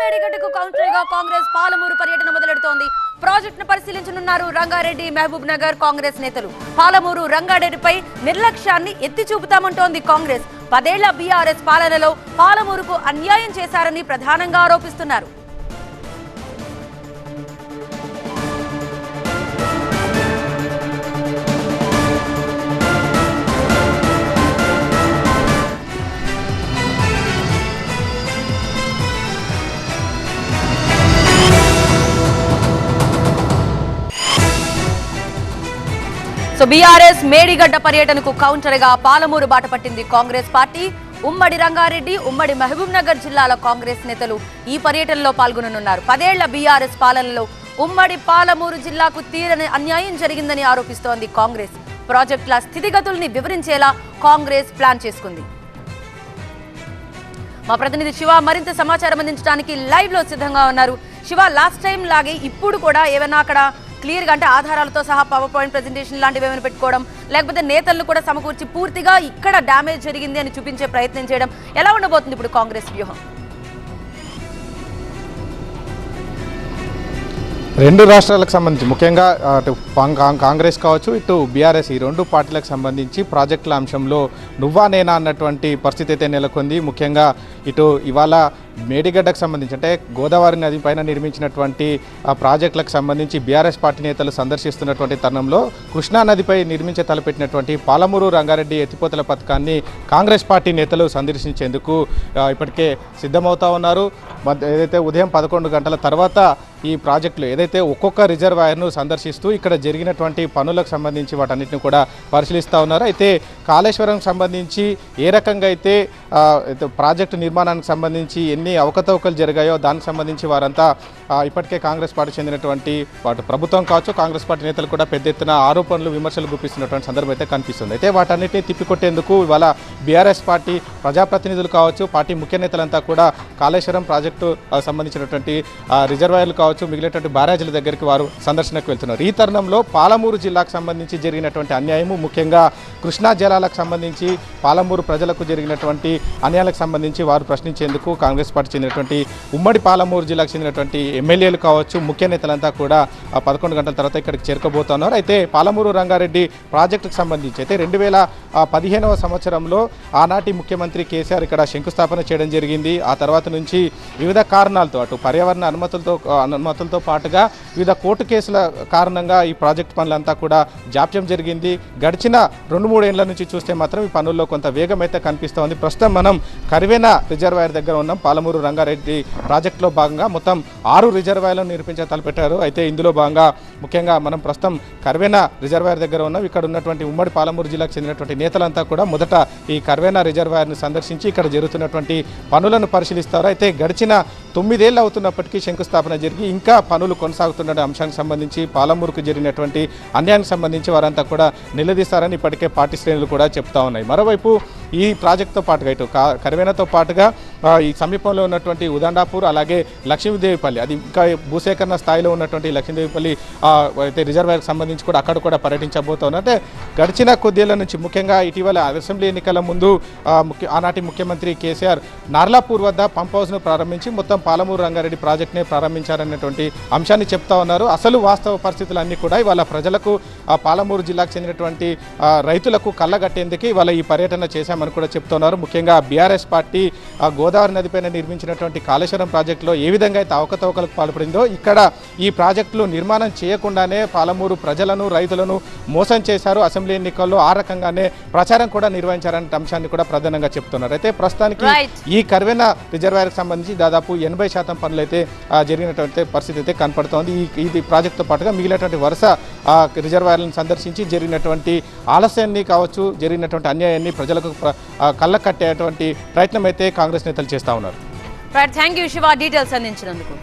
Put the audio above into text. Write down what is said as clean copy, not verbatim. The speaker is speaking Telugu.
మేడిగడ్డకు కౌంటర్ గా కాంగ్రెస్ పాలమూరు పర్యటన మొదలెడుతోంది. ప్రాజెక్టును పరిశీలించనున్నారు రంగారెడ్డి, మహబూబ్ నగర్ కాంగ్రెస్ నేతలు. పాలమూరు రంగారెడ్డిపై నిర్లక్ష్యాన్ని ఎత్తి చూపుతామంటోంది కాంగ్రెస్. 10 ఏళ్ల బీఆర్ఎస్ పాలనలో పాలమూరుకు అన్యాయం చేశారని ప్రధానంగా ఆరోపిస్తున్నారు. బీఆర్ఎస్ మేడిగడ్డ పర్యటనకు కౌంటర్ గా పాలమూరు బాట పట్టింది కాంగ్రెస్ పార్టీ. ఉమ్మడి రంగారెడ్డి, ఉమ్మడి మహబూబ్ నగర్ జిల్లాల కాంగ్రెస్ నేతలు ఈ పర్యటనలో పాల్గొననున్నారు. 10 ఏళ్ల బీఆర్ఎస్ పాలనలో ఉమ్మడి పాలమూరు జిల్లాకు తీరని అన్యాయం జరిగిందని ఆరోపిస్తోంది కాంగ్రెస్. ప్రాజెక్టుల స్థితిగతుల్ని వివరించేలా కాంగ్రెస్ ప్లాన్ చేసుకుంది. మా ప్రతినిధి శివ మరింత సమాచారం అందించడానికి లైవ్ లో సిద్ధంగా ఉన్నారు. శివ, లాస్ట్ టైం లాగే ఇప్పుడు కూడా ఏమైనా అక్కడ క్లియర్గా అంటే ఆధారాలతో సహా పవర్ పాయింట్ ప్రెజెంటేషన్ లాంటివి ఏమైనా పెట్టుకోవడం, లేకపోతే నేతలను కూడా సమకూర్చి పూర్తిగా ఇక్కడ డ్యామేజ్ జరిగింది అని చూపించే ప్రయత్నం చేయడం ఎలా ఉండబోతుంది ఇప్పుడు కాంగ్రెస్ వ్యూహం? రెండు రాష్ట్రాలకు సంబంధించి ముఖ్యంగా అటు కాంగ్రెస్ కావచ్చు, ఇటు బీఆర్ఎస్, ఈ రెండు పార్టీలకు సంబంధించి ప్రాజెక్టుల అంశంలో నువ్వా నేనా అన్నటువంటి పరిస్థితి అయితే నెలకొంది. ముఖ్యంగా ఇటు ఇవాళ మేడిగడ్డకు సంబంధించి అంటే గోదావరి నది పైన నిర్మించినటువంటి ఆ ప్రాజెక్టులకు సంబంధించి బీఆర్ఎస్ పార్టీ నేతలు సందర్శిస్తున్నటువంటి తరుణంలో కృష్ణా నదిపై నిర్మించే తలపెట్టినటువంటి పాలమూరు రంగారెడ్డి ఎత్తిపోతల పథకాన్ని కాంగ్రెస్ పార్టీ నేతలు సందర్శించేందుకు ఇప్పటికే సిద్ధమవుతా ఉన్నారు. ఏదైతే ఉదయం 11 గంటల తర్వాత ఈ ప్రాజెక్టులు ఏదైతే ఒక్కొక్క రిజర్వాయర్ను సందర్శిస్తూ ఇక్కడ జరిగినటువంటి పనులకు సంబంధించి వాటన్నిటిని కూడా పరిశీలిస్తూ ఉన్నారు. అయితే కాళేశ్వరం సంబంధించి ఏ రకంగా అయితే ప్రాజెక్టు నిర్మాణానికి సంబంధించి ఎన్ని అవకతవకలు జరిగాయో దానికి సంబంధించి వారంతా ఇప్పటికే కాంగ్రెస్ పార్టీ చెందినటువంటి వాటి ప్రభుత్వం కావచ్చు, కాంగ్రెస్ పార్టీ నేతలు కూడా పెద్ద ఎత్తున ఆరోపణలు, విమర్శలు గుప్పిస్తున్నటువంటి సందర్భం అయితే కనిపిస్తుంది. అయితే వాటన్నిటిని తిప్పికొట్టేందుకు ఇవాళ బీఆర్ఎస్ పార్టీ ప్రజాప్రతినిధులు కావచ్చు, పార్టీ ముఖ్య నేతలంతా కూడా కాళేశ్వరం ప్రాజెక్టు సంబంధించినటువంటి రిజర్వాయర్లు కావచ్చు, మిగిలినటువంటి బ్యారేజీల దగ్గరికి వారు సందర్శనకు వెళ్తున్నారు. ఈ తరుణంలో పాలమూరు జిల్లాకు సంబంధించి జరిగినటువంటి అన్యాయము, ముఖ్యంగా కృష్ణా జలాలకు సంబంధించి పాలమూరు ప్రజలకు జరిగినటువంటి అన్యాయాలకు సంబంధించి వారు ప్రశ్నించేందుకు కాంగ్రెస్ పార్టీ చెందినటువంటి ఉమ్మడి పాలమూరు జిల్లాకు చెందినటువంటి ఎమ్మెల్యేలు కావచ్చు, ముఖ్య నేతలంతా కూడా 11 గంటల తర్వాత ఇక్కడికి చేరుకోబోతున్నారు. అయితే పాలమూరు రంగారెడ్డి ప్రాజెక్టుకు సంబంధించి అయితే 2015వ సంవత్సరంలో ఆనాటి ముఖ్యమంత్రి కేసీఆర్ ఇక్కడ శంకుస్థాపన చేయడం జరిగింది. ఆ తర్వాత నుంచి వివిధ కారణాలతో అటు పర్యావరణ అనుమతులతో పాటుగా వివిధ కోర్టు కేసుల కారణంగా ఈ ప్రాజెక్టు పనులంతా కూడా జాప్యం జరిగింది. గడిచిన 2-3 ఏళ్ల నుంచి చూస్తే మాత్రం ఈ పనుల్లో కొంత వేగం అయితే కనిపిస్తోంది. ప్రస్తుతం మనం కరివేనా రిజర్వాయర్ దగ్గర ఉన్నాం. పాలమూరు రంగారెడ్డి ప్రాజెక్టులో భాగంగా మొత్తం 6 రిజర్వాయర్లను నిర్మించే తలపెట్టారు. అయితే ఇందులో భాగంగా ముఖ్యంగా మనం ప్రస్తుతం కరివేనా రిజర్వాయర్ దగ్గర ఉన్నాం. ఇక్కడ ఉన్నటువంటి ఉమ్మడి పాలమూరు జిల్లాకు చెందినటువంటి నేతలంతా కూడా మొదట ఈ కరివేనా రిజర్వాయర్ను సందర్శించి ఇక్కడ జరుగుతున్నటువంటి పనులను పరిశీలిస్తారు. అయితే గడిచిన 9 ఏళ్ళు అవుతున్నప్పటికీ శంకుస్థాపన జరిగి ఇంకా పనులు కొనసాగుతున్న అంశానికి సంబంధించి పాలమూరుకు జరిగినటువంటి అన్యాయానికి సంబంధించి వారంతా కూడా నిలదీస్తారని ఇప్పటికే పార్టీ శ్రేణులు కూడా చెప్తా ఉన్నాయి. మరోవైపు ఈ ప్రాజెక్టుతో పాటుగా ఇటు కరివేనాతో పాటుగా ఈ సమీపంలో ఉన్నటువంటి ఉదండాపూర్, అలాగే లక్ష్మీదేవిపల్లి, అది ఇంకా భూసేకరణ స్థాయిలో ఉన్నటువంటి లక్ష్మీదేవిపల్లి అయితే రిజర్వాయర్కి సంబంధించి కూడా అక్కడ కూడా పర్యటించబోతున్నారు. అంటే గడిచిన కొద్దేళ్ల నుంచి ముఖ్యంగా ఇటీవల అసెంబ్లీ ఎన్నికల ముందు ఆనాటి ముఖ్యమంత్రి కేసీఆర్ నార్లాపూర్ వద్ద పంప్ హౌస్ను ప్రారంభించి మొత్తం పాలమూరు రంగారెడ్డి ప్రాజెక్టునే ప్రారంభించారన్నటువంటి అంశాన్ని చెప్తా ఉన్నారు. అసలు వాస్తవ పరిస్థితులన్నీ కూడా ఇవాళ ప్రజలకు, పాలమూరు జిల్లాకు చెందినటువంటి రైతులకు కళ్ళగట్టేందుకు ఇవాళ ఈ పర్యటన చేశామని కూడా చెప్తున్నారు. ముఖ్యంగా బీఆర్ఎస్ పార్టీ గోదావరి నదిపైన నిర్మించినటువంటి కాళేశ్వరం ప్రాజెక్టులో ఏ విధంగా అయితే అవకతవకలకు పాల్పడిందో ఇక్కడ ఈ ప్రాజెక్టులు నిర్మాణం చేయకుండానే పాలమూరు ప్రజలను, రైతులను మోసం చేశారు. అసెంబ్లీ ఎన్నికల్లో ఆ రకంగానే ప్రచారం కూడా నిర్వహించారనే అంశాన్ని కూడా ప్రధానంగా చెప్తున్నారు. అయితే ప్రస్తుతానికి ఈ కరివేనా రిజర్వాయర్కి సంబంధించి దాదాపు 80% పనులు అయితే జరిగినటువంటి పరిస్థితి అయితే కనపడుతోంది. ఇది ప్రాజెక్టుతో పాటుగా మిగిలినటువంటి వరుస రిజర్వాయర్లను సందర్శించి జరిగినటువంటి ఆలస్యాన్ని కావచ్చు, జరిగినటువంటి అన్యాయాన్ని ప్రజలకు కళ్ళ కట్టేటువంటి ప్రయత్నం అయితే కాంగ్రెస్ నేతలు చేస్తూ ఉన్నారు. థ్యాంక్ యూ శివ, డీటెయిల్స్ అందించినందుకు.